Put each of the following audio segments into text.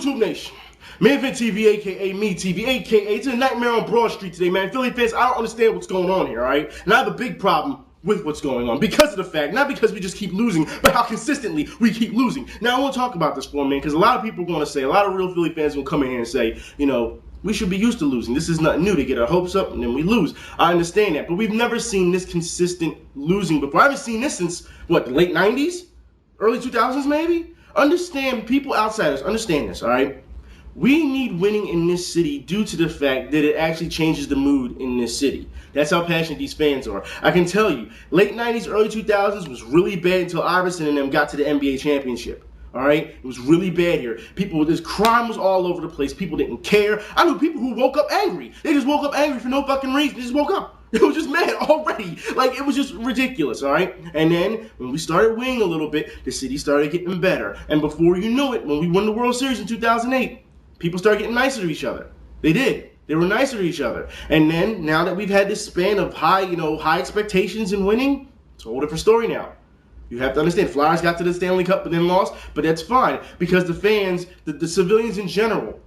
YouTube Nation? Manfin TV, aka Me TV, aka it's a nightmare on Broad Street today, man. Philly fans, I don't understand what's going on here, alright? And I have a big problem with what's going on because of the fact, not because we just keep losing, but how consistently we keep losing. Now, I want to talk about this for a minute because a lot of people are going to say, a lot of real Philly fans will come in here and say, you know, we should be used to losing. This is nothing new to get our hopes up and then we lose. I understand that, but we've never seen this consistent losing before. I haven't seen this since, what, the late 90s? Early 2000s, maybe? Understand, people, outsiders, understand this, all right? We need winning in this city due to the fact that it actually changes the mood in this city. That's how passionate these fans are. I can tell you, late 90s, early 2000s was really bad until Iverson and them got to the NBA championship. All right? It was really bad here. This crime was all over the place. People didn't care. I knew people who woke up angry. They just woke up angry for no fucking reason. They just woke up. It was just mad already. Like, it was just ridiculous, all right? And then, when we started winning a little bit, the city started getting better. And before you know it, when we won the World Series in 2008, people started getting nicer to each other. They did. They were nicer to each other. And then, now that we've had this span of high expectations in winning, it's a whole different story now. You have to understand, Flyers got to the Stanley Cup but then lost, but that's fine because the fans, the civilians in general,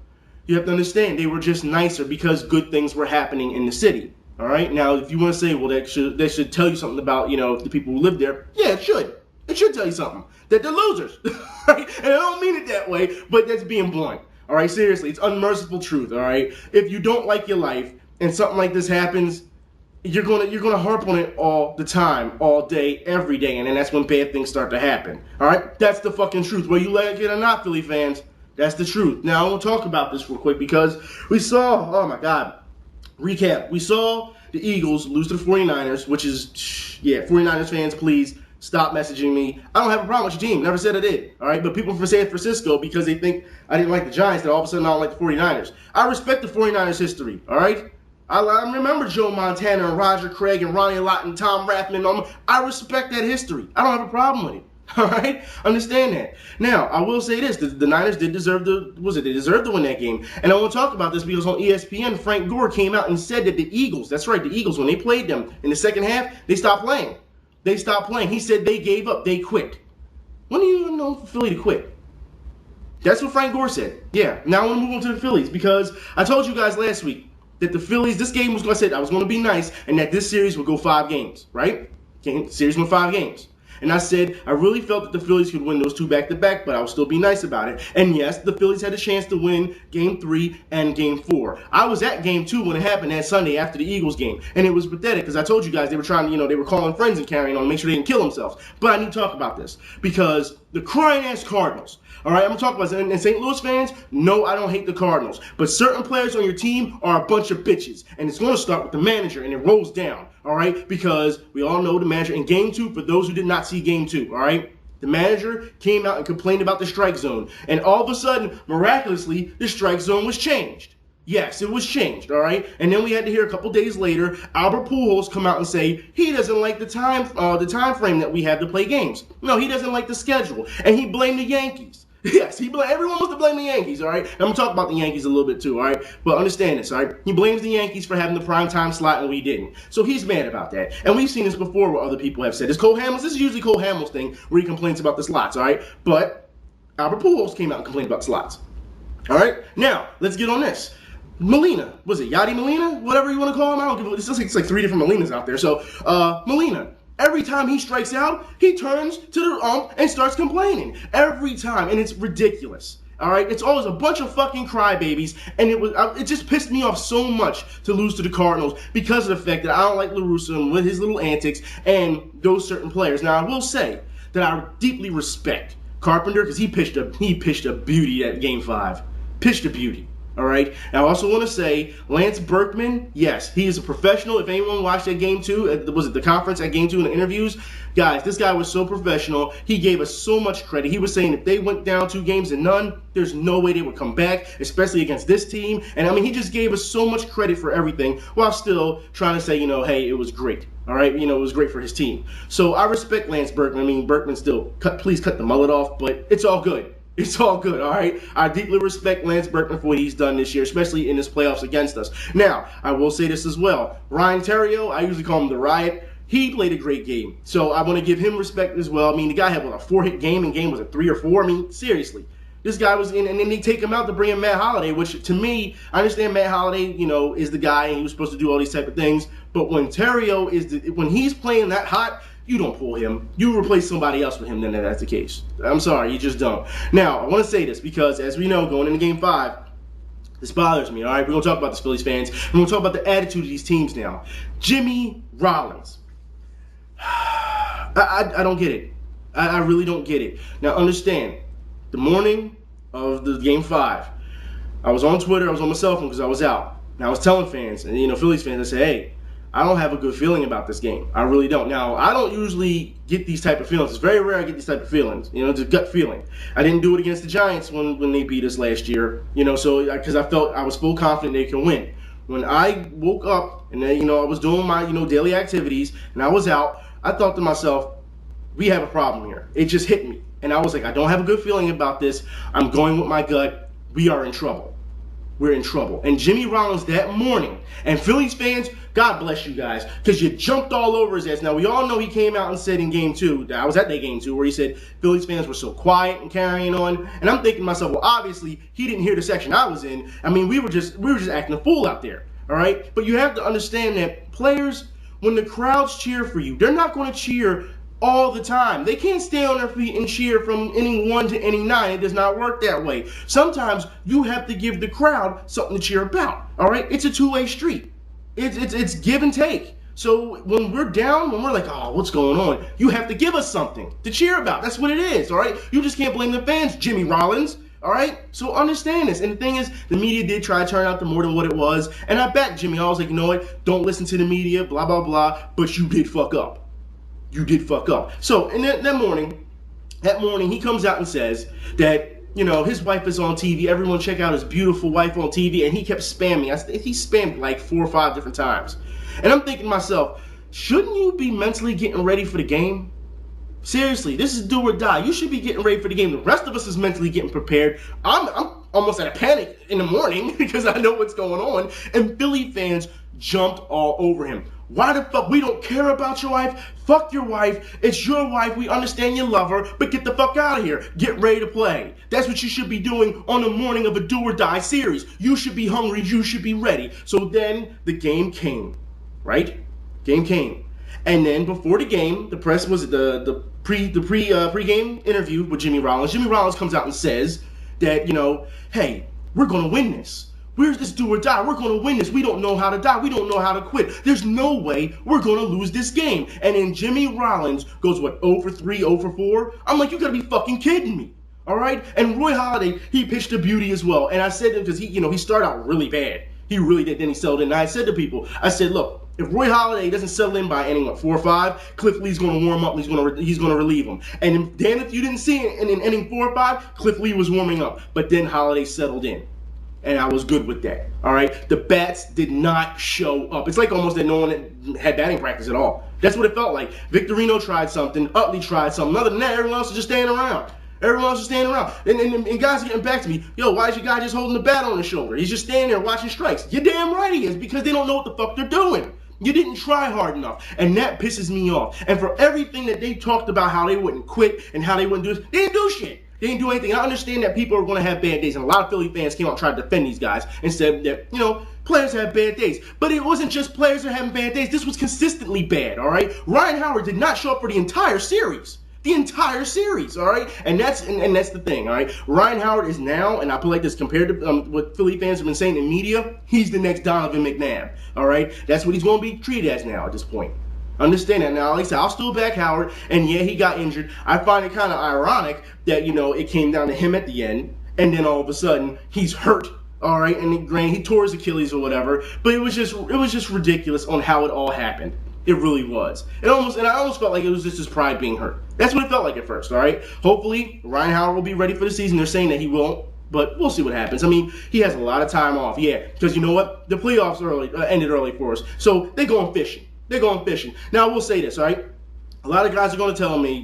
you have to understand, they were just nicer because good things were happening in the city. All right? Now, if you want to say, well, that should tell you something about, the people who live there, yeah, it should. It should tell you something. That they're losers. Right? And I don't mean it that way, but that's being blunt. All right? Seriously, it's unmerciful truth, all right? If you don't like your life and something like this happens, you're gonna harp on it all the time, all day, every day, and then that's when bad things start to happen. All right, that's the fucking truth. Whether you like it or not, Philly fans, that's the truth. Now I want to talk about this real quick because we saw, oh my God, recap. We saw the Eagles lose to the 49ers, which is, yeah, 49ers fans, please stop messaging me. I don't have a problem with your team. Never said I did. All right, but people from San Francisco, because they think I didn't like the Giants, that all of a sudden I don't like the 49ers. I respect the 49ers history. All right. I remember Joe Montana and Roger Craig and Ronnie Lott and Tom Rathman. I respect that history. I don't have a problem with it. All right? Understand that. Now, I will say this. The Niners did deserve they deserved to win that game. And I want to talk about this because on ESPN, Frank Gore came out and said that the Eagles, that's right, the Eagles, when they played them in the second half, they stopped playing. They stopped playing. He said they gave up. They quit. When do you even know for Philly to quit? That's what Frank Gore said. Yeah. Now I want to move on to the Phillies because I told you guys last week that the Phillies, this game was going to say I was going to be nice and that this series would go 5 games, right? The series went 5 games. And I said I really felt that the Phillies could win those 2 back-to-back, but I would still be nice about it. And yes, the Phillies had a chance to win Game 3 and Game 4. I was at Game 2 when it happened that Sunday after the Eagles game. And it was pathetic because I told you guys they were trying to, they were calling friends and carrying on to make sure they didn't kill themselves. But I need to talk about this because the crying-ass Cardinals, all right, I'm going to talk about this. And St. Louis fans, no, I don't hate the Cardinals. But certain players on your team are a bunch of bitches. And it's going to start with the manager, and it rolls down, all right? Because we all know the manager in Game 2, for those who did not see Game 2, all right? The manager came out and complained about the strike zone. And all of a sudden, miraculously, the strike zone was changed. Yes, it was changed, all right? And then we had to hear a couple days later, Albert Pujols come out and say he doesn't like the time frame that we have to play games. No, he doesn't like the schedule. And he blamed the Yankees. Yes, everyone wants to blame the Yankees, all right? And I'm going to talk about the Yankees a little bit too, all right? But understand this, all right? He blames the Yankees for having the primetime slot and we didn't. So he's mad about that. And we've seen this before where other people have said this. This is usually Cole Hamels' thing where he complains about the slots, all right? But Albert Pujols came out and complained about slots. All right? Now, let's get on this. Molina, was it Yadi Molina? Whatever you want to call him. I don't give a, it's like 3 different Molinas out there. So, Molina. Every time he strikes out, he turns to the ump and starts complaining. Every time. And it's ridiculous. All right? It's always a bunch of fucking crybabies. And it just pissed me off so much to lose to the Cardinals because of the fact that I don't like La Russa with his little antics and those certain players. Now, I will say that I deeply respect Carpenter because he pitched a beauty at Game 5. Pitched a beauty. All right. Now, I also want to say Lance Berkman, yes, he is a professional. If anyone watched that Game 2, was it the conference at Game 2 in the interviews? Guys, this guy was so professional. He gave us so much credit. He was saying if they went down 2 games and none, there's no way they would come back, especially against this team. And, I mean, he just gave us so much credit for everything while still trying to say, hey, it was great. All right, it was great for his team. So I respect Lance Berkman. I mean, Berkman still, please cut the mullet off, but it's all good. It's all good, all right? I deeply respect Lance Berkman for what he's done this year, especially in his playoffs against us. Now, I will say this as well. Ryan Theriot, I usually call him the Riot. He played a great game. So I want to give him respect as well. I mean, the guy had, a 4-hit game, and game was a 3 or 4. I mean, seriously. This guy was in, and then they take him out to bring in Matt Holliday, which to me, I understand Matt Holliday, is the guy, and he was supposed to do all these type of things. But when Terrio when he's playing that hot, you don't pull him. You replace somebody else with him, then that's the case. I'm sorry, you just don't. Now, I want to say this because, as we know, going into Game 5, this bothers me, all right? We're going to talk about this, Phillies fans. We're going to talk about the attitude of these teams now. Jimmy Rollins. I don't get it. I really don't get it. Now, understand, the morning of the Game 5, I was on Twitter, I was on my cell phone because I was out. And I was telling fans, and Phillies fans, I said, hey, I don't have a good feeling about this game. I really don't. Now, I don't usually get these type of feelings. It's very rare I get these type of feelings. It's a gut feeling. I didn't do it against the Giants when they beat us last year, so because I felt I was full confident they can win. When I woke up and then, I was doing my, daily activities and I was out, I thought to myself, we have a problem here. It just hit me. And I was like, I don't have a good feeling about this. I'm going with my gut. We are in trouble. We're in trouble. And Jimmy Rollins that morning, and Phillies fans, God bless you guys, because you jumped all over his ass. Now, we all know he came out and said in Game 2, I was at that Game 2, where he said Phillies fans were so quiet and carrying on. And I'm thinking to myself, well, obviously, he didn't hear the section I was in. I mean, we were just acting a fool out there, all right? But you have to understand that players, when the crowds cheer for you, they're not going to cheer all the time. They can't stay on their feet and cheer from inning 1 to inning 9. It does not work that way. Sometimes you have to give the crowd something to cheer about. All right, it's a two-way street. It's give and take. So when we're down, when we're like, oh, what's going on? You have to give us something to cheer about. That's what it is. All right, you just can't blame the fans, Jimmy Rollins. All right, so understand this. And the thing is, the media did try to turn out to more than what it was. And I backed Jimmy. I was like, you know what? Don't listen to the media. Blah blah blah. But you did fuck up. You did fuck up. So in that morning, he comes out and says that, his wife is on TV. Everyone check out his beautiful wife on TV. And he kept spamming. He spammed like 4 or 5 different times. And I'm thinking to myself, shouldn't you be mentally getting ready for the game? Seriously, this is do or die. You should be getting ready for the game. The rest of us is mentally getting prepared. I'm almost at a panic in the morning because I know what's going on. And Philly fans jumped all over him. Why the fuck? We don't care about your wife. Fuck your wife. It's your wife. We understand you love her, but get the fuck out of here. Get ready to play. That's what you should be doing on the morning of a do or die series. You should be hungry. You should be ready. So then the game came, right? Game came. And then before the game, the press was the pre-game interview with Jimmy Rollins. Jimmy Rollins comes out and says that, hey, we're going to win this. Where's this do or die? We're going to win this. We don't know how to die. We don't know how to quit. There's no way we're going to lose this game. And then Jimmy Rollins goes, 0 for 3, 0 for 4? I'm like, you got to be fucking kidding me. All right? And Roy Halladay, he pitched a beauty as well. And I said to him, because he started out really bad. He really did. Then he settled in. And I said to people, look, if Roy Halladay doesn't settle in by inning 4 or 5, Cliff Lee's going to warm up and he's going to relieve him. And then if you didn't see it in inning 4 or 5, Cliff Lee was warming up. But then Halladay settled in. And I was good with that, all right? The bats did not show up. It's like almost that no one had batting practice at all. That's what it felt like. Victorino tried something. Utley tried something. Other than that, everyone else was just standing around. Everyone else was standing around. And guys are getting back to me, yo, why is your guy just holding the bat on his shoulder? He's just standing there watching strikes. You're damn right he is, because they don't know what the fuck they're doing. You didn't try hard enough, and that pisses me off. And for everything that they talked about how they wouldn't quit and how they wouldn't do this, they didn't do shit. They didn't do anything. I understand that people are going to have bad days, and a lot of Philly fans came out and tried to defend these guys and said that, players have bad days. But it wasn't just players that are having bad days. This was consistently bad, all right? Ryan Howard did not show up for the entire series. The entire series, all right? And that's the thing, all right? Ryan Howard is now, and I put like this, compared to what Philly fans have been saying in media, he's the next Donovan McNabb, all right? That's what he's going to be treated as now at this point. Understand that. Now, like I said, I'll still back Howard, and yeah, he got injured. I find it kind of ironic that, it came down to him at the end, and then all of a sudden, he's hurt, all right? And granted, he tore his Achilles or whatever, but it was just ridiculous on how it all happened. It really was. And I almost felt like it was just his pride being hurt. That's what it felt like at first, all right? Hopefully, Ryan Howard will be ready for the season. They're saying that he won't, but we'll see what happens. I mean, he has a lot of time off, yeah, because you know what? The playoffs ended early for us, so they're going fishing. They're going fishing. Now, I will say this, all right? A lot of guys are going to tell me,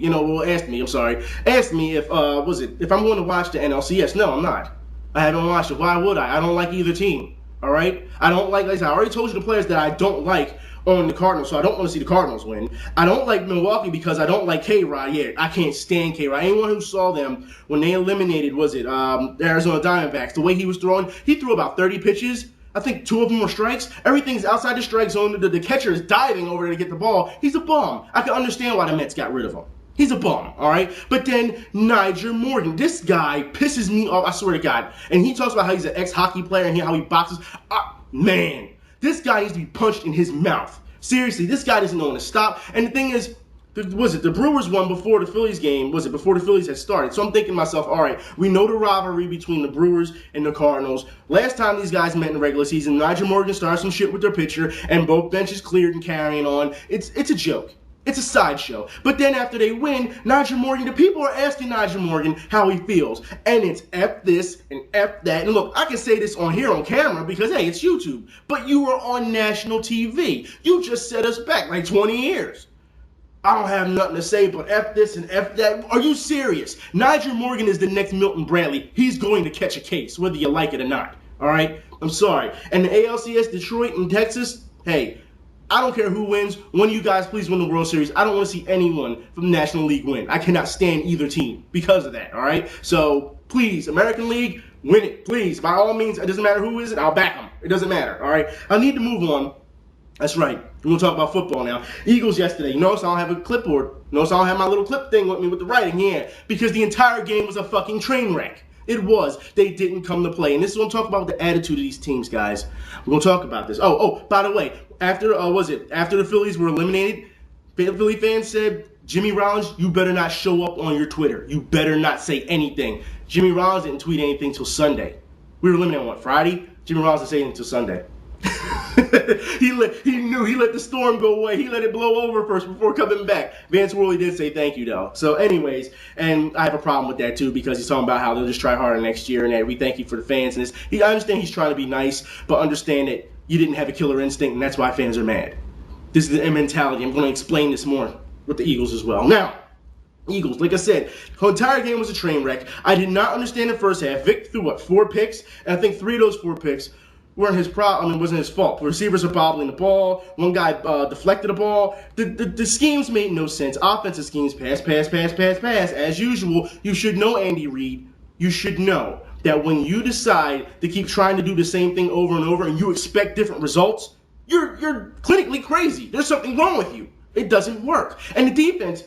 ask me if I'm going to watch the NLCS. No, I'm not. I haven't watched it. Why would I? I don't like either team. All right? I don't like I said, I already told you the players that I don't like on the Cardinals, so I don't want to see the Cardinals win. I don't like Milwaukee because I don't like K-Rod yet. I can't stand K-Rod. Anyone who saw them when they eliminated, the Arizona Diamondbacks, the way he was throwing, he threw about 30 pitches. I think 2 of them were strikes. Everything's outside the strike zone. The catcher is diving over there to get the ball. He's a bum. I can understand why the Mets got rid of him. He's a bum, all right? But then Nyjer Morgan, this guy pisses me off, I swear to God. And he talks about how he's an ex-hockey player and how he boxes. Man, this guy needs to be punched in his mouth. Seriously, this guy doesn't know when to stop. And the thing is, the Brewers won before the Phillies game, before the Phillies had started. So I'm thinking to myself, all right, we know the rivalry between the Brewers and the Cardinals. Last time these guys met in the regular season, Nyjer Morgan started some shit with their pitcher, and both benches cleared and carrying on. It's a joke. It's a sideshow. But then after they win, Nyjer Morgan, the people are asking Nyjer Morgan how he feels. And it's F this and F that. And look, I can say this on camera because, hey, it's YouTube. But you were on national TV. You just set us back like 20 years. I don't have nothing to say but F this and F that. Are you serious? Nyjer Morgan is the next Milton Bradley. He's going to catch a case, whether you like it or not. All right? I'm sorry. And the ALCS, Detroit and Texas, hey, I don't care who wins. One of you guys, please win the World Series. I don't want to see anyone from the National League win. I cannot stand either team because of that, all right? So, please, American League, win it, please. By all means, it doesn't matter who is it. I'll back them. It doesn't matter, all right? I need to move on. That's right. We're going to talk about football now. Eagles yesterday. You notice I don't have a clipboard. You notice I don't have my little clip thing with me with the writing here because the entire game was a fucking train wreck. It was. They didn't come to play. And this is what I'm talking about, the attitude of these teams, guys. We're going to talk about this. Oh, by the way, after the Phillies were eliminated, Philly fans said, Jimmy Rollins, you better not show up on your Twitter. You better not say anything. Jimmy Rollins didn't tweet anything till Sunday. We were eliminated on what, Friday? Jimmy Rollins didn't say anything until Sunday. He let the storm go away. He let it blow over first before coming back. Vance Worley did say thank you though. So anyways, and I have a problem with that too because he's talking about how they'll just try harder next year and that we thank you for the fans and this. I understand he's trying to be nice, but understand that you didn't have a killer instinct and that's why fans are mad. This is the mentality. I'm going to explain this more with the Eagles as well. Now, Eagles, like I said, the entire game was a train wreck. I did not understand the first half. Vic threw 4 picks, and I think 3 of those 4 picks weren't his problem. It wasn't his fault. The receivers are bobbling the ball. One guy deflected the ball. The schemes made no sense. Offensive schemes, pass. As usual, you should know, Andy Reid. You should know that when you decide to keep trying to do the same thing over and over and you expect different results, you're clinically crazy. There's something wrong with you. It doesn't work. And the defense,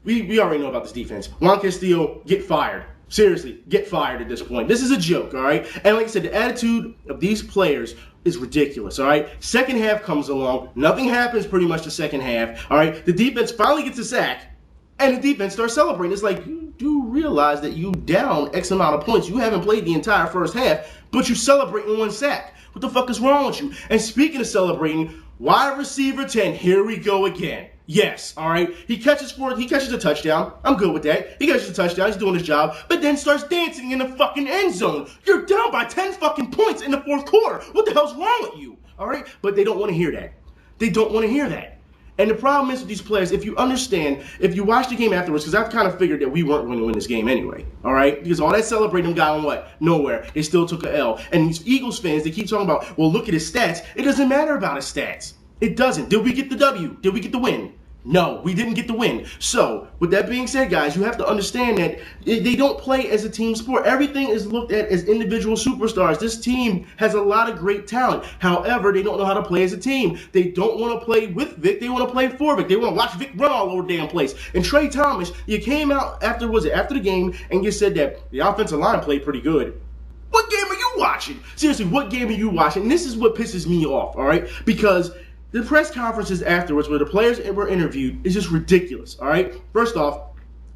we already know about this defense. Juan Castillo, get fired. Seriously, get fired at this point. This is a joke, all right? And like I said, the attitude of these players is ridiculous, all right? Second half comes along. Nothing happens pretty much the second half, all right? The defense finally gets a sack, and the defense starts celebrating. It's like, you do realize that you down X amount of points. You haven't played the entire first half, but you celebrating 1 sack. What the fuck is wrong with you? And speaking of celebrating, wide receiver 10, here we go again. Yes, all right. He catches a touchdown. I'm good with that. He catches a touchdown. He's doing his job, but then starts dancing in the fucking end zone. You're down by 10 fucking points in the 4th quarter. What the hell's wrong with you? All right, but they don't want to hear that. They don't want to hear that. And the problem is with these players, if you understand, if you watch the game afterwards, because I've kind of figured that we weren't going to win this game anyway, all right? Because all that celebrating got on what? Nowhere. They still took a L. And these Eagles fans, they keep talking about, well, look at his stats. It doesn't matter about his stats. It doesn't. Did we get the W? Did we get the win? No, we didn't get the win. So, with that being said, guys, you have to understand that they don't play as a team sport. Everything is looked at as individual superstars. This team has a lot of great talent. However, they don't know how to play as a team. They don't want to play with Vic. They want to play for Vic. They want to watch Vic run all over the damn place. And Trey Thomas, you came out after the game and you said that the offensive line played pretty good. What game are you watching? Seriously, what game are you watching? And this is what pisses me off, all right? Because the press conferences afterwards where the players were interviewed is just ridiculous, all right? First off,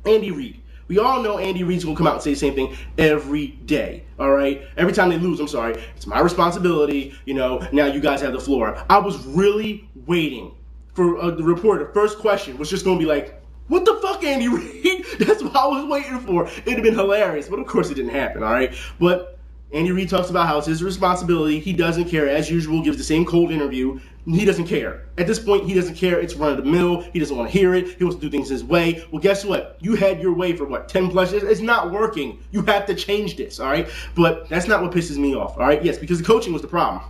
Andy Reid. We all know Andy Reid's going to come out and say the same thing every day, all right? Every time they lose, I'm sorry, it's my responsibility, now you guys have the floor. I was really waiting for the reporter. The first question was just going to be like, what the fuck, Andy Reid? That's what I was waiting for. It'd have been hilarious, but of course it didn't happen, all right? But Andy Reid talks about how it's his responsibility. He doesn't care. As usual, gives the same cold interview. He doesn't care. At this point, he doesn't care. It's run of the mill. He doesn't want to hear it. He wants to do things his way. Well, guess what? You had your way for, 10 plus years? It's not working. You have to change this, all right? But that's not what pisses me off, all right? Yes, because the coaching was the problem.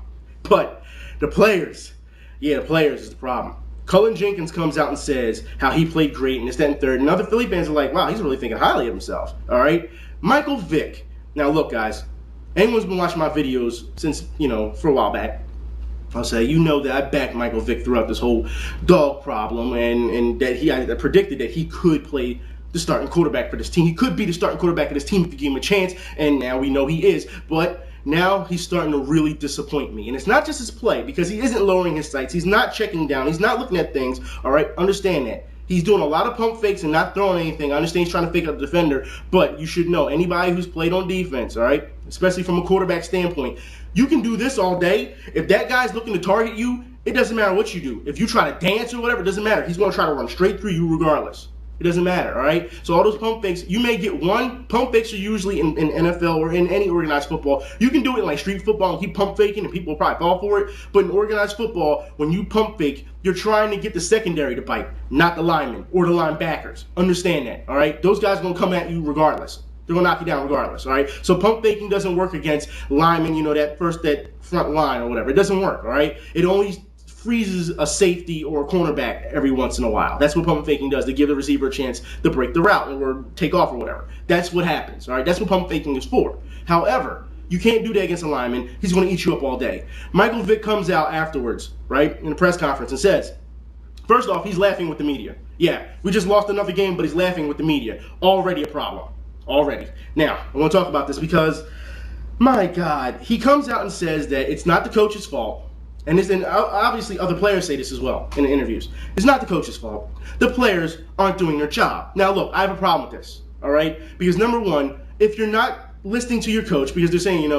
But the players, the players is the problem. Cullen Jenkins comes out and says how he played great and this, that, and third. And other Philly fans are like, wow, he's really thinking highly of himself, all right? Michael Vick. Now, look, guys. Anyone's been watching my videos since, for a while back, I'll say, that I backed Michael Vick throughout this whole dog problem and that I predicted that he could play the starting quarterback for this team. He could be the starting quarterback of this team if you give him a chance, and now we know he is. But now he's starting to really disappoint me. And it's not just his play, because he isn't lowering his sights. He's not checking down. He's not looking at things, all right? Understand that. He's doing a lot of pump fakes and not throwing anything. I understand he's trying to fake up the defender, but you should know, anybody who's played on defense, all right, especially from a quarterback standpoint, you can do this all day. If that guy's looking to target you, it doesn't matter what you do. If you try to dance or whatever, it doesn't matter. He's going to try to run straight through you regardless. It doesn't matter, all right? So all those pump fakes, you may get one. Pump fakes are usually in NFL or in any organized football. You can do it in like street football and keep pump faking and people will probably fall for it. But in organized football, when you pump fake, you're trying to get the secondary to bite, not the linemen or the linebackers. Understand that, all right? Those guys are going to come at you regardless. They're going to knock you down regardless, all right? So pump faking doesn't work against linemen, that front line or whatever. It doesn't work, all right? It only freezes a safety or a cornerback every once in a while. That's what pump faking does, to give the receiver a chance to break the route or take off or whatever. That's what happens, all right? That's what pump faking is for. However, you can't do that against a lineman. He's going to eat you up all day. Michael Vick comes out afterwards, right, in a press conference and says, first off, he's laughing with the media. Yeah, we just lost another game, but he's laughing with the media. Already a problem. Already. Now, I want to talk about this because, my God, he comes out and says that it's not the coach's fault. And obviously other players say this as well in the interviews. It's not the coach's fault. The players aren't doing their job. Now, look, I have a problem with this, all right? Because, number one, if you're not listening to your coach because they're saying,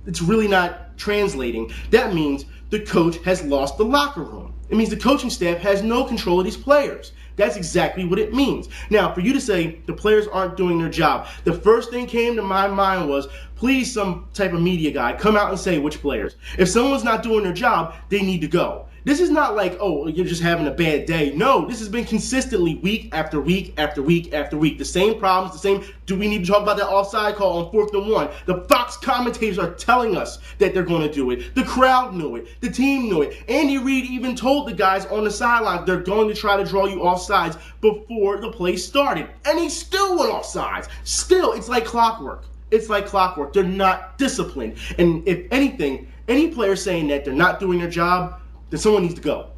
it's really not translating, that means the coach has lost the locker room. It means the coaching staff has no control of these players. That's exactly what it means. Now, for you to say the players aren't doing their job, the first thing came to my mind was, please, some type of media guy, come out and say which players. If someone's not doing their job, they need to go. This is not like, oh, you're just having a bad day. No, this has been consistently week after week after week after week. The same problems, the same, do we need to talk about that offside call on 4th and 1? The Fox commentators are telling us that they're going to do it. The crowd knew it. The team knew it. Andy Reid even told the guys on the sideline they're going to try to draw you offsides before the play started. And he still went offsides. Still, it's like clockwork. It's like clockwork. They're not disciplined. And if anything, any player saying that they're not doing their job, then someone needs to go.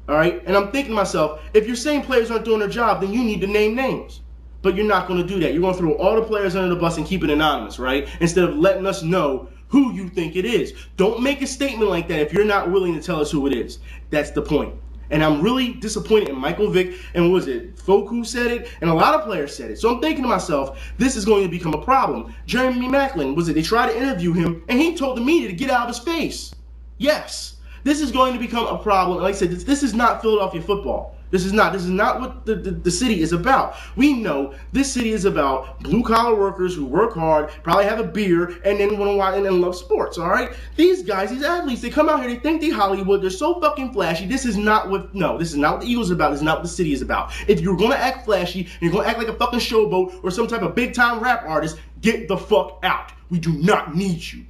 All right? And I'm thinking to myself, if you're saying players aren't doing their job, then you need to name names. But you're not going to do that. You're going to throw all the players under the bus and keep it anonymous, right? Instead of letting us know who you think it is. Don't make a statement like that if you're not willing to tell us who it is. That's the point. And I'm really disappointed in Michael Vick, and was it Foku said it, and a lot of players said it. So I'm thinking to myself, this is going to become a problem. Jeremy Maclin, they tried to interview him, and he told the media to get out of his face. Yes. This is going to become a problem. Like I said, this is not Philadelphia football. This is not what the city is about. We know this city is about blue-collar workers who work hard, probably have a beer, and then want to watch and then love sports, all right? These guys, these athletes, they come out here, they think they Hollywood, they're so fucking flashy. This is not what the Eagles are about. This is not what the city is about. If you're going to act flashy, and you're going to act like a fucking showboat or some type of big-time rap artist, get the fuck out. We do not need you.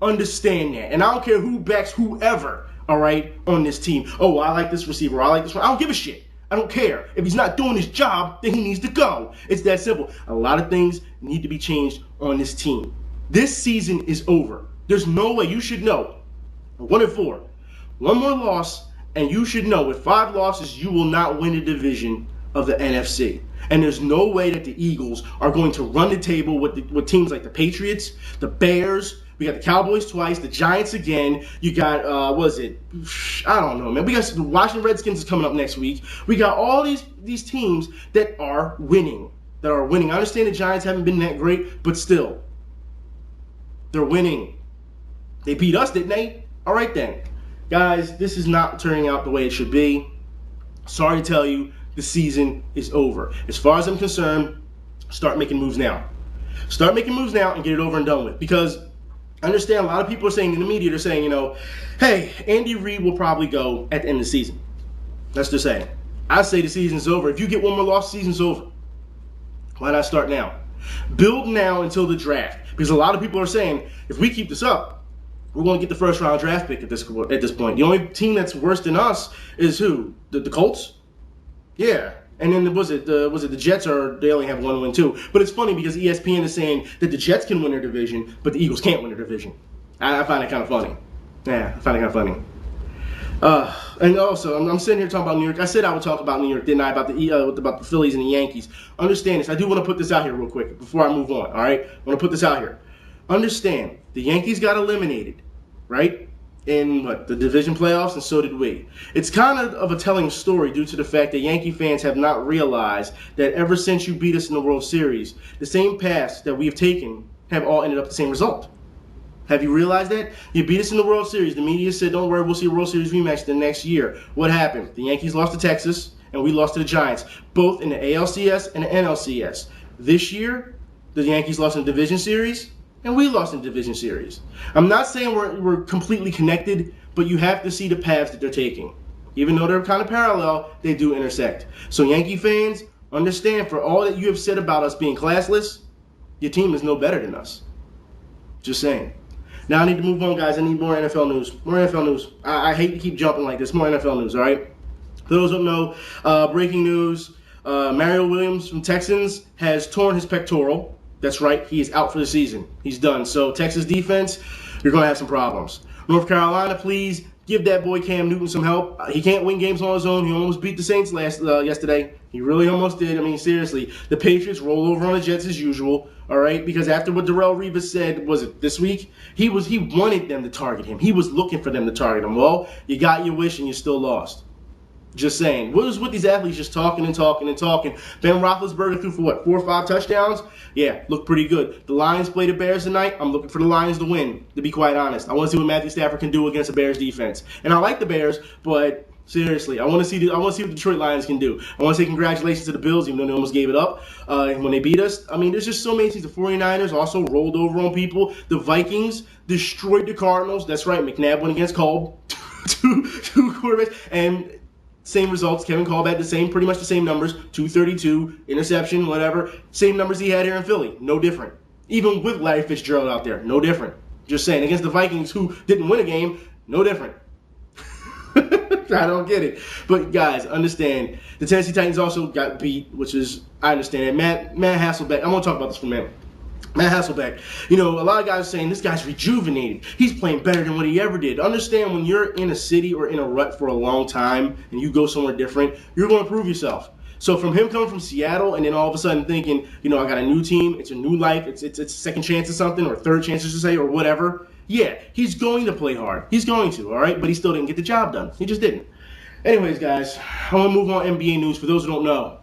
Understand that. And I don't care who backs whoever, all right, on this team. Oh, I like this receiver. I like this one. I don't give a shit. I don't care. If he's not doing his job, then he needs to go. It's that simple. A lot of things need to be changed on this team. This season is over. There's no way. You should know. 1-4. One more loss, and you should know with 5 losses, you will not win the division of the NFC. And there's no way that the Eagles are going to run the table with teams like the Patriots, the Bears. We got the Cowboys twice, the Giants again. You got, I don't know, man. We got the Washington Redskins is coming up next week. We got all these teams that are winning. I understand the Giants haven't been that great, but still, they're winning. They beat us, didn't they? All right, then. Guys, this is not turning out the way it should be. Sorry to tell you, the season is over. As far as I'm concerned, start making moves now. Start making moves now and get it over and done with. Because I understand a lot of people are saying in the media, they're saying, hey, Andy Reid will probably go at the end of the season. That's what they're saying. I say the season's over. If you get one more loss, the season's over. Why not start now? Build now until the draft. Because a lot of people are saying, if we keep this up, we're going to get the first round draft pick at this point. The only team that's worse than us is who? The Colts? Yeah. And then was it the Jets, or they only have one win too? But it's funny because ESPN is saying that the Jets can win their division, but the Eagles can't win their division. I find it kind of funny. Yeah, I find it kind of funny. And also, I'm sitting here talking about New York. I said I would talk about New York, didn't I? About the Phillies and the Yankees. Understand this. I do want to put this out here real quick before I move on. All right, I want to put this out here. Understand, the Yankees got eliminated, right? In the division playoffs, and so did we. It's kind of a telling story due to the fact that Yankee fans have not realized that ever since you beat us in the World Series, the same paths that we have taken have all ended up the same result. Have you realized that? You beat us in the World Series. The media said, don't worry, we'll see a World Series rematch the next year. What happened? The Yankees lost to Texas, and we lost to the Giants, both in the ALCS and the NLCS. This year, the Yankees lost in the Division Series, and we lost in the Division Series. I'm not saying we're completely connected, but you have to see the paths that they're taking. Even though they're kind of parallel, they do intersect. So Yankee fans, understand, for all that you have said about us being classless, your team is no better than us. Just saying. Now I need to move on, guys. I need more NFL news. More NFL news. I hate to keep jumping like this. More NFL news, all right? For those who don't know, breaking news, Mario Williams from Texans has torn his pectoral. That's right. He is out for the season. He's done. So Texas defense, you're going to have some problems. North Carolina, please give that boy Cam Newton some help. He can't win games on his own. He almost beat the Saints yesterday. He really almost did. I mean, seriously. The Patriots roll over on the Jets as usual. All right, because after what Darrelle Revis said, was it this week? He wanted them to target him. He was looking for them to target him. Well, you got your wish and you still lost. Just saying. What was with these athletes just talking and talking and talking? Ben Roethlisberger threw for what, 4 or 5 touchdowns? Yeah, looked pretty good. The Lions play the Bears tonight. I'm looking for the Lions to win, to be quite honest. I want to see what Matthew Stafford can do against the Bears defense. And I like the Bears, but seriously, I want to see what the Detroit Lions can do. I want to say congratulations to the Bills, even though they almost gave it up when they beat us. I mean, there's just so many things. The 49ers also rolled over on people. The Vikings destroyed the Cardinals. That's right, McNabb went against Kolb. two quarterbacks. And same results. Kevin Kolb had pretty much the same numbers. 232, interception, whatever. Same numbers he had here in Philly. No different. Even with Larry Fitzgerald out there, no different. Just saying. Against the Vikings, who didn't win a game, no different. I don't get it. But guys, understand, the Tennessee Titans also got beat, which is, I understand it. Matt Hasselbeck, I'm going to talk about this for a minute. Matt Hasselbeck, a lot of guys are saying this guy's rejuvenated. He's playing better than what he ever did. Understand, when you're in a city or in a rut for a long time and you go somewhere different, you're going to prove yourself. So from him coming from Seattle and then all of a sudden thinking, I got a new team, it's a new life, it's a second chance or something, or third chance, to say, or whatever. Yeah, he's going to play hard. He's going to, all right? But he still didn't get the job done. He just didn't. Anyways, guys, I want to move on to NBA news for those who don't know.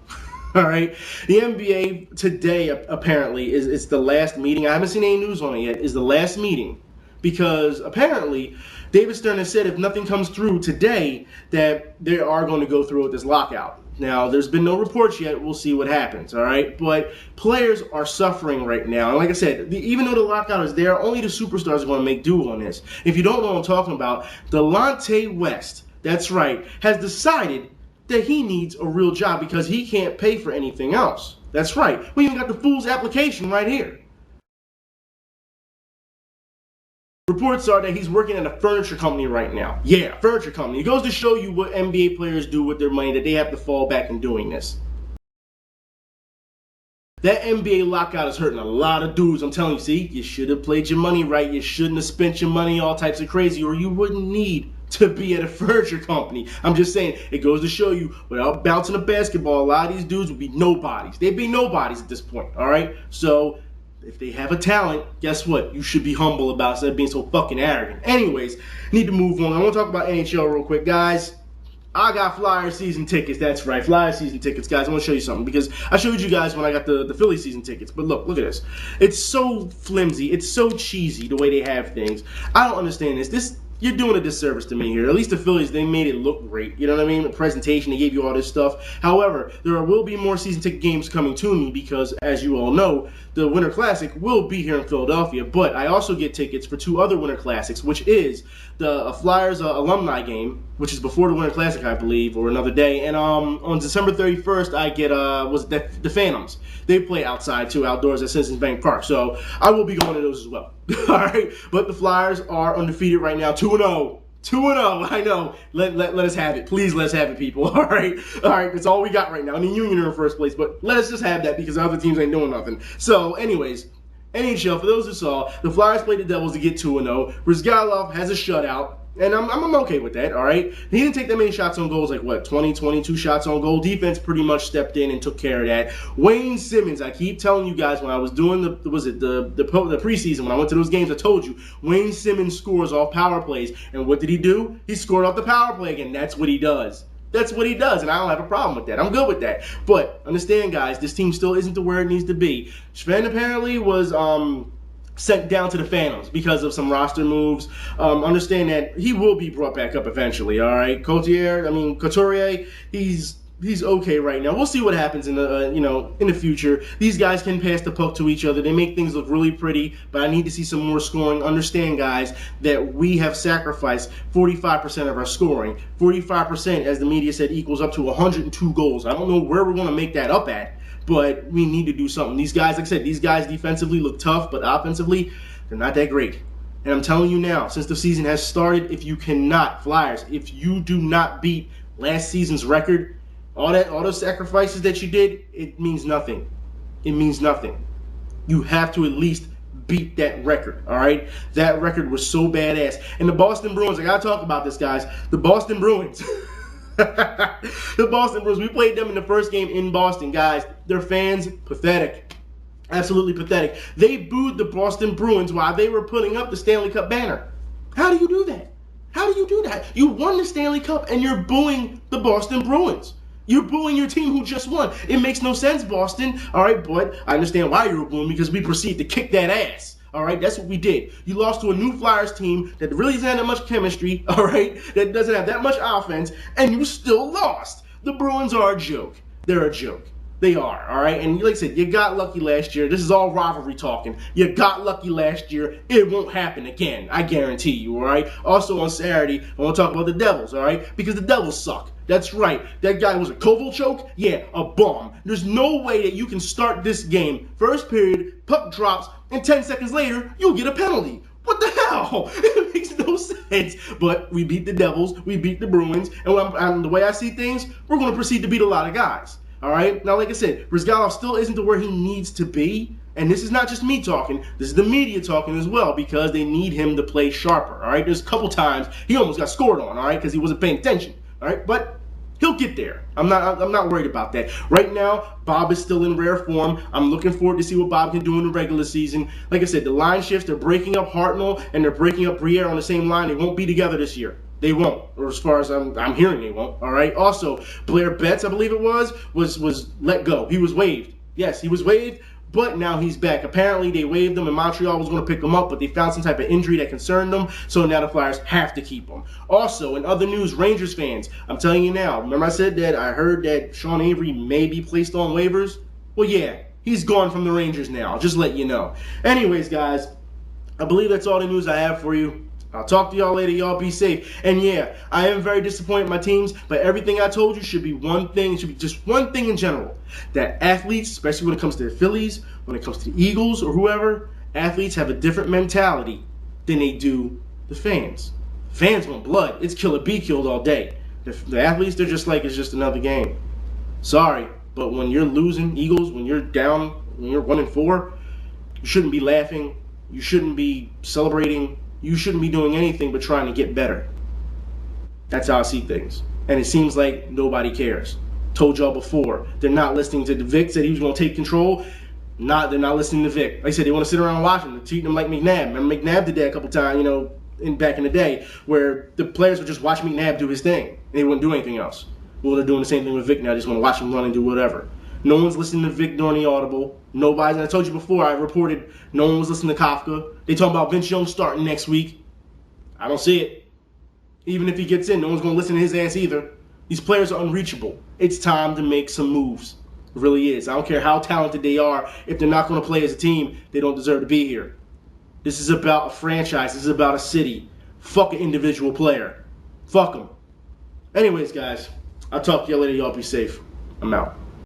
All right? The NBA today, apparently, is the last meeting. I haven't seen any news on it yet. Is the last meeting. Because apparently, David Stern has said if nothing comes through today, that they are going to go through with this lockout. Now, there's been no reports yet. We'll see what happens, all right? But players are suffering right now. And like I said, even though the lockout is there, only the superstars are going to make do on this. If you don't know what I'm talking about, Delonte West, that's right, has decided that he needs a real job because he can't pay for anything else. That's right. We even got the fool's application right here. Reports are that he's working at a furniture company right now. Yeah, furniture company. It goes to show you what NBA players do with their money, that they have to fall back in doing this. That NBA lockout is hurting a lot of dudes. I'm telling you, see, you should have played your money right. You shouldn't have spent your money all types of crazy, or you wouldn't need to be at a furniture company. I'm just saying, it goes to show you, without bouncing a basketball, a lot of these dudes would be nobodies. They'd be nobodies at this point, all right? So if they have a talent, guess what? You should be humble about it instead of being so fucking arrogant. Anyways, need to move on. I want to talk about NHL real quick, guys. I got Flyer season tickets. That's right, Flyer season tickets, guys. I want to show you something because I showed you guys when I got the Philly season tickets. But look at this. It's so flimsy. It's so cheesy the way they have things. I don't understand this. This you're doing a disservice to me here. At least the Phillies, they made it look great. You know what I mean? The presentation, they gave you all this stuff. However, there will be more season ticket games coming to me because, as you all know, the Winter Classic will be here in Philadelphia. But I also get tickets for 2 other Winter Classics, which is the Flyers alumni game, which is before the Winter Classic, I believe, or another day. And on December 31st, I get the Phantoms. They play outside too, outdoors at Citizens Bank Park. So I will be going to those as well. All right, but the Flyers are undefeated right now, 2-0. 2-0, I know. Let us have it. Please let us have it, people. All right. That's all we got right now. I mean, Union are in first place, but let us just have that because the other teams ain't doing nothing. So, anyways, NHL, for those who saw, the Flyers played the Devils to get 2-0. Rizgalov has a shutout. And I'm okay with that, all right? He didn't take that many shots on goals, like, 20, 22 shots on goal. Defense pretty much stepped in and took care of that. Wayne Simmons, I keep telling you guys when I was doing the preseason, when I went to those games, I told you, Wayne Simmons scores off power plays. And what did he do? He scored off the power play again. That's what he does. That's what he does, and I don't have a problem with that. I'm good with that. But understand, guys, this team still isn't to where it needs to be. Sven apparently was sent down to the Phantoms because of some roster moves. Understand that he will be brought back up eventually, all right? Couturier, he's okay right now. We'll see what happens in the future. These guys can pass the puck to each other. They make things look really pretty, but I need to see some more scoring. Understand, guys, that we have sacrificed 45% of our scoring. 45%, as the media said, equals up to 102 goals. I don't know where we're going to make that up at, but we need to do something. These guys, like I said, these guys defensively look tough, but offensively, they're not that great. And I'm telling you now, since the season has started, if you cannot, Flyers, if you do not beat last season's record, all those sacrifices that you did, it means nothing. It means nothing. You have to at least beat that record, all right? That record was so badass. And the Boston Bruins, I got to talk about this, guys. The Boston Bruins. The Boston Bruins, we played them in the first game in Boston, guys. Their fans, pathetic. Absolutely pathetic. They booed the Boston Bruins while they were putting up the Stanley Cup banner. How do you do that? How do you do that? You won the Stanley Cup and you're booing the Boston Bruins. You're booing your team who just won. It makes no sense, Boston. All right, but I understand why you were booing, because we proceeded to kick that ass. All right, that's what we did. You lost to a new Flyers team that really doesn't have that much chemistry, all right, that doesn't have that much offense, and you still lost. The Bruins are a joke. They're a joke. They are, all right? And like I said, you got lucky last year. This is all rivalry talking. You got lucky last year. It won't happen again. I guarantee you, all right? Also on Saturday, I want to talk about the Devils, all right? Because the Devils suck. That's right. That guy was a Kovalchuk? Yeah, a bum. There's no way that you can start this game. First period, puck drops, and 10 seconds later, you'll get a penalty. What the hell? It makes no sense. But we beat the Devils. We beat the Bruins. And the way I see things, we're going to proceed to beat a lot of guys. All right? Now, like I said, Rizgalov still isn't to where he needs to be. And this is not just me talking. This is the media talking as well, because they need him to play sharper. All right? There's a couple times he almost got scored on, all right, because he wasn't paying attention. All right? But he'll get there. I'm not worried about that. Right now, Bob is still in rare form. I'm looking forward to see what Bob can do in the regular season. Like I said, the line shifts, they're breaking up Hartnell and they're breaking up Briere on the same line. They won't be together this year. They won't, or as far as I'm hearing, they won't. All right. Also, Blair Betts, I believe it was let go. He was waived. Yes, he was waived, but now he's back. Apparently, they waived him, and Montreal was going to pick him up, but they found some type of injury that concerned them, so now the Flyers have to keep him. Also, in other news, Rangers fans, I'm telling you now. Remember I said that I heard that Sean Avery may be placed on waivers? Well, yeah, he's gone from the Rangers now. I'll just let you know. Anyways, guys, I believe that's all the news I have for you. I'll talk to y'all later. Y'all be safe. And yeah, I am very disappointed in my teams, but everything I told you should be one thing. It should be just one thing in general. That athletes, especially when it comes to the Phillies, when it comes to the Eagles or whoever, athletes have a different mentality than they do the fans. Fans want blood. It's kill or be killed all day. The athletes, they're just like, it's just another game. Sorry, but when you're losing, Eagles, when you're down, when you're 1-4, you shouldn't be laughing. You shouldn't be celebrating. You shouldn't be doing anything but trying to get better. That's how I see things. And it seems like nobody cares. Told y'all before, they're not listening to Vic. Said he was going to take control. They're not listening to Vic. Like I said, they want to sit around watching. They're treating him like McNabb. Remember McNabb did that a couple times, back in the day, where the players would just watch McNabb do his thing. And they wouldn't do anything else. Well, they're doing the same thing with Vic now. They just want to watch him run and do whatever. No one's listening to Vic during the audible. Nobody's, and I told you before, I reported no one was listening to Kafka. They talking about Vince Young starting next week. I don't see it. Even if he gets in, no one's going to listen to his ass either. These players are unreachable. It's time to make some moves. It really is. I don't care how talented they are. If they're not going to play as a team, they don't deserve to be here. This is about a franchise. This is about a city. Fuck an individual player. Fuck them. Anyways, guys, I'll talk to you later. Y'all be safe. I'm out.